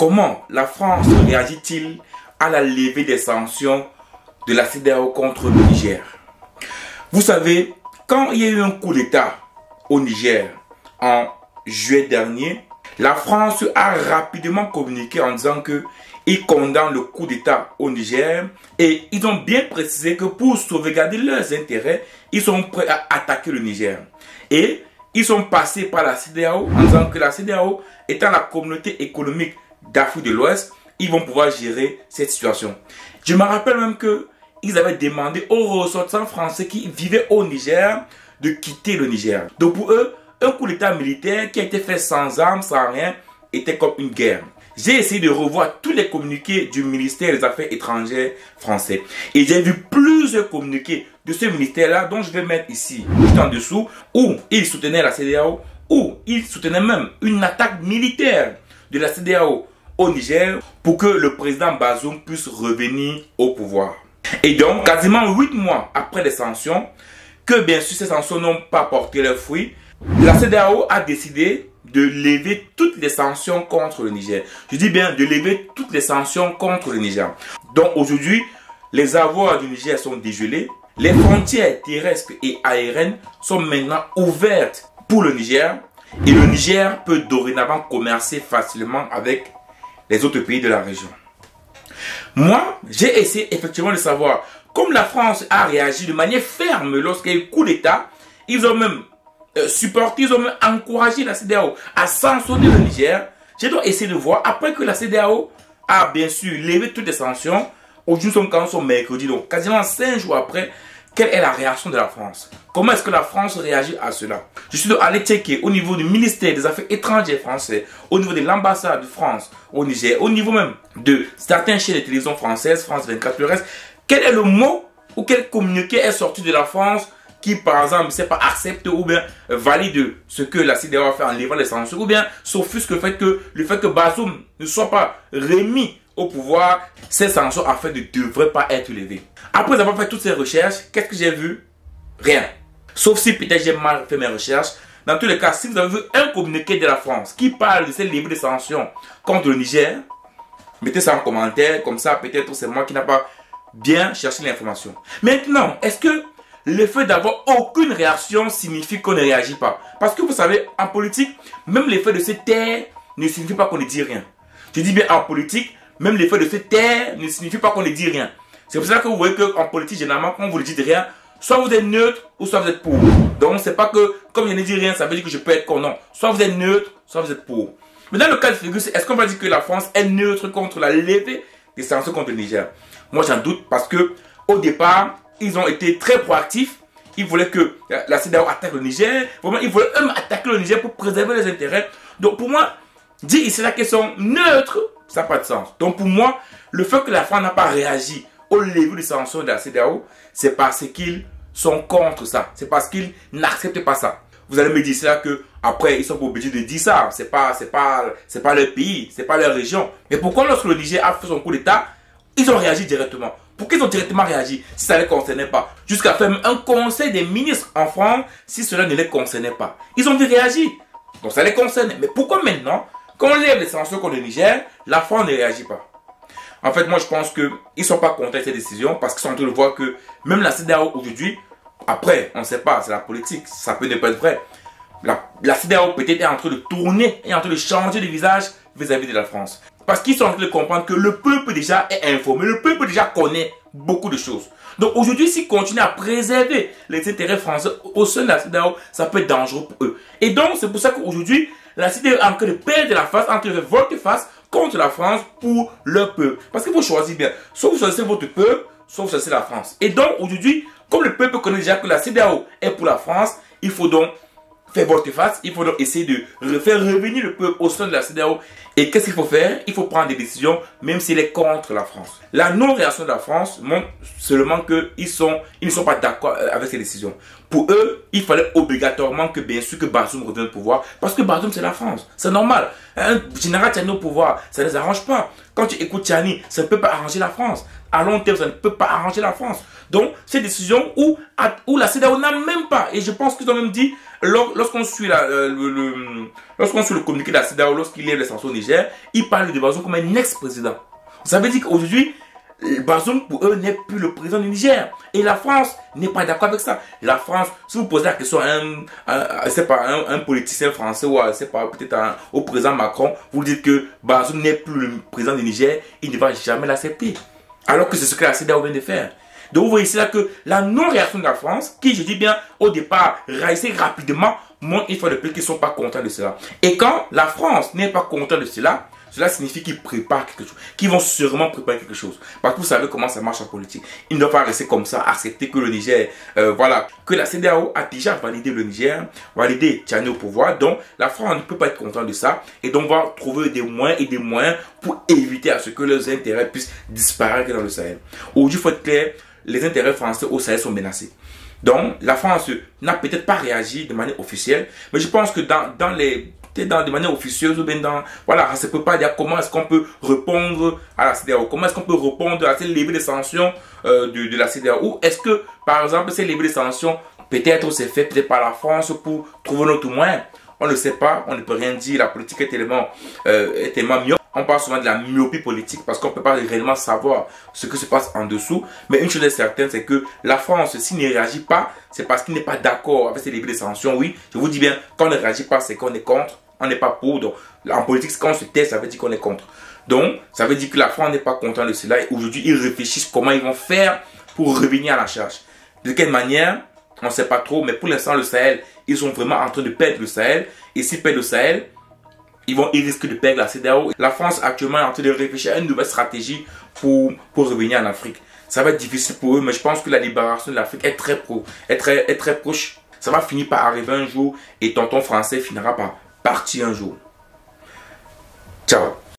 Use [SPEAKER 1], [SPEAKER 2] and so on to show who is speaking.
[SPEAKER 1] Comment la France réagit-il à la levée des sanctions de la CEDEAO contre le Niger? Vous savez, quand il y a eu un coup d'État au Niger en juillet dernier, la France a rapidement communiqué en disant qu'ils condamnent le coup d'État au Niger et ils ont bien précisé que pour sauvegarder leurs intérêts, ils sont prêts à attaquer le Niger. Et ils sont passés par la CEDEAO en disant que la CEDEAO étant la communauté économique d'Afrique de l'Ouest, ils vont pouvoir gérer cette situation. Je me rappelle même qu'ils avaient demandé aux ressortissants français qui vivaient au Niger de quitter le Niger. Donc pour eux, un coup d'État militaire qui a été fait sans armes, sans rien, était comme une guerre. J'ai essayé de revoir tous les communiqués du ministère des Affaires étrangères français. Et j'ai vu plusieurs communiqués de ce ministère-là, dont je vais mettre ici, juste en dessous, où ils soutenaient la CEDEAO, où ils soutenaient même une attaque militaire de la CEDEAO au Niger pour que le président Bazoum puisse revenir au pouvoir. Et donc, quasiment 8 mois après les sanctions, que bien sûr ces sanctions n'ont pas porté leurs fruits, la CEDEAO a décidé de lever toutes les sanctions contre le Niger. Je dis bien de lever toutes les sanctions contre le Niger. Donc aujourd'hui, les avoirs du Niger sont dégelés. Les frontières terrestres et aériennes sont maintenant ouvertes pour le Niger. Et le Niger peut dorénavant commercer facilement avec les autres pays de la région. Moi, j'ai essayé effectivement de savoir, comme la France a réagi de manière ferme lorsqu'il y a eu coup d'État, ils ont même supporté, ils ont même encouragé la CEDEAO à sanctionner le Niger. J'ai donc essayé de voir, après que la CEDEAO a bien sûr levé toutes les sanctions, aujourd'hui nous sommes mercredi, donc quasiment 5 jours après, quelle est la réaction de la France? Comment est-ce que la France réagit à cela? Je suis donc allé checker au niveau du ministère des Affaires étrangères français, au niveau de l'ambassade de France au Niger, au niveau même de certaines chaînes de télévision françaises, France 24, le reste. Quel est le mot ou quel communiqué est sorti de la France qui, par exemple, ne sait pas, accepte ou bien valide ce que la CEDEAO a fait en levant les sanctions, ou bien s'offusque le fait que Bazoum ne soit pas remis au pouvoir, ces sanctions en fait ne devraient pas être levées. Après avoir fait toutes ces recherches, qu'est-ce que j'ai vu? Rien. Sauf si peut-être j'ai mal fait mes recherches. Dans tous les cas, si vous avez vu un communiqué de la France qui parle de ces levées de sanctions contre le Niger, mettez ça en commentaire, comme ça peut-être c'est moi qui n'ai pas bien cherché l'information. Maintenant, est-ce que le fait d'avoir aucune réaction signifie qu'on ne réagit pas? Parce que vous savez, en politique, même le fait de se taire ne signifie pas qu'on ne dit rien. Je dis bien en politique, même le fait de se taire ne signifie pas qu'on ne dit rien. C'est pour ça que vous voyez qu'en politique, généralement, quand vous ne dites rien, soit vous êtes neutre ou soit vous êtes pour. Donc, c'est pas que, comme je ne dis rien, ça veut dire que je peux être contre. Non. Soit vous êtes neutre, soit vous êtes pour. Mais dans le cas de figure, est-ce qu'on va dire que la France est neutre contre la levée des sanctions contre le Niger? Moi, j'en doute parce que, au départ, ils ont été très proactifs. Ils voulaient que la CEDEAO attaque le Niger. Vraiment, ils voulaient même attaquer le Niger pour préserver les intérêts. Donc, pour moi, dire ici la question neutre, ça n'a pas de sens. Donc, pour moi, le fait que la France n'a pas réagi au levée des sanctions de la CEDEAO, c'est parce qu'ils sont contre ça. C'est parce qu'ils n'acceptent pas ça. Vous allez me dire cela que après ils sont pas obligés de dire ça. C'est pas leur pays, c'est pas leur région. Mais pourquoi lorsque le Niger a fait son coup d'État, ils ont réagi directement? Pourquoi ils ont directement réagi si ça ne les concernait pas? Jusqu'à faire un conseil des ministres en France si cela ne les concernait pas. Ils ont dû réagir. Donc ça les concerne. Mais pourquoi maintenant, quand on lève les sanctions contre le Niger, la France ne réagit pas? En fait, moi, je pense qu'ils ne sont pas contents de cette décision parce qu'ils sont en train de voir que même la CEDEAO aujourd'hui, après, on ne sait pas, c'est la politique, ça peut ne pas être vrai. La CEDEAO peut-être est en train de tourner et en train de changer de visage vis-à-vis de la France. Parce qu'ils sont en train de comprendre que le peuple déjà est informé, le peuple déjà connaît beaucoup de choses. Donc aujourd'hui, s'ils continuent à préserver les intérêts français au sein de la CEDEAO, ça peut être dangereux pour eux. Et donc, c'est pour ça qu'aujourd'hui, la CEDEAO est en train de perdre la face, en train de faire volte-face contre la France pour leur peuple. Parce qu'il faut choisir bien. Soit vous choisissez votre peuple, soit vous choisissez la France. Et donc, aujourd'hui, comme le peuple connaît déjà que la CEDEAO est pour la France, il faut donc faire volte-face. Il faut donc essayer de faire revenir le peuple au sein de la CEDEAO. Et qu'est-ce qu'il faut faire? Il faut prendre des décisions, même s'il est contre la France. La non-réaction de la France montre seulement qu'ils ne sont pas d'accord avec ces décisions. Pour eux, il fallait obligatoirement que, bien sûr, que Bazoum revienne au pouvoir. Parce que Bazoum, c'est la France. C'est normal. Un général Tchani au pouvoir, ça ne les arrange pas. Quand tu écoutes Tchani, ça ne peut pas arranger la France. À long terme, ça ne peut pas arranger la France. Donc, c'est une décision où la CEDEAO n'a même pas. Et je pense qu'ils ont même dit, lorsqu'on suit, lorsqu'on suit le communiqué de la CEDEAO, lorsqu'il lève les sanctions au Niger, il parle de Bazoum comme un ex-président. Ça veut dire qu'aujourd'hui, Bazoum, pour eux, n'est plus le président du Niger. Et la France n'est pas d'accord avec ça. La France, si vous posez la question à un politicien français ou peut-être au président Macron, vous dites que Bazoum n'est plus le président du Niger, il ne va jamais l'accepter. Alors que c'est ce que la CEDEAO vient de faire. Donc vous voyez ici là que la non-réaction de la France, qui je dis bien au départ réagissait rapidement, montre une fois de plus qu'ils ne sont pas contents de cela. Et quand la France n'est pas contente de cela, cela signifie qu'ils préparent quelque chose, qu'ils vont sûrement préparer quelque chose. Parce que vous savez comment ça marche en politique. Ils ne doivent pas rester comme ça, accepter que le Niger, que la CEDEAO a déjà validé le Niger, validé Tchani au pouvoir. Donc la France ne peut pas être contente de ça. Et donc on va trouver des moyens pour éviter à ce que leurs intérêts puissent disparaître dans le Sahel. Aujourd'hui, il faut être clair, les intérêts français au Sahel sont menacés. Donc la France n'a peut-être pas réagi de manière officielle, mais je pense que de manière officieuse ou bien voilà, ça ne peut pas dire comment est-ce qu'on peut répondre à la CEDEAO, comment est-ce qu'on peut répondre à ces levées de sanctions de la CEDEAO, ou est-ce que par exemple ces levées de sanctions peut-être c'est fait peut-être par la France pour trouver notre moyen. On ne sait pas, on ne peut rien dire, la politique est tellement myope. On parle souvent de la myopie politique parce qu'on ne peut pas réellement savoir ce qui se passe en dessous. Mais une chose est certaine, c'est que la France, s'il ne réagit pas, c'est parce qu'il n'est pas d'accord avec ces levées de sanctions. Oui, je vous dis bien, quand on ne réagit pas, c'est qu'on est contre, on n'est pas pour. Donc, en politique, quand on se tait, ça veut dire qu'on est contre. Donc, ça veut dire que la France n'est pas contente de cela. Et aujourd'hui, ils réfléchissent comment ils vont faire pour revenir à la charge. De quelle manière? On ne sait pas trop, mais pour l'instant, le Sahel, ils sont vraiment en train de perdre le Sahel. Et s'ils perdent le Sahel, ils risquent de perdre la CEDEAO. La France actuellement est en train de réfléchir à une nouvelle stratégie pour revenir en Afrique. Ça va être difficile pour eux, mais je pense que la libération de l'Afrique est très proche. Ça va finir par arriver un jour et tonton français finira par partir un jour. Ciao.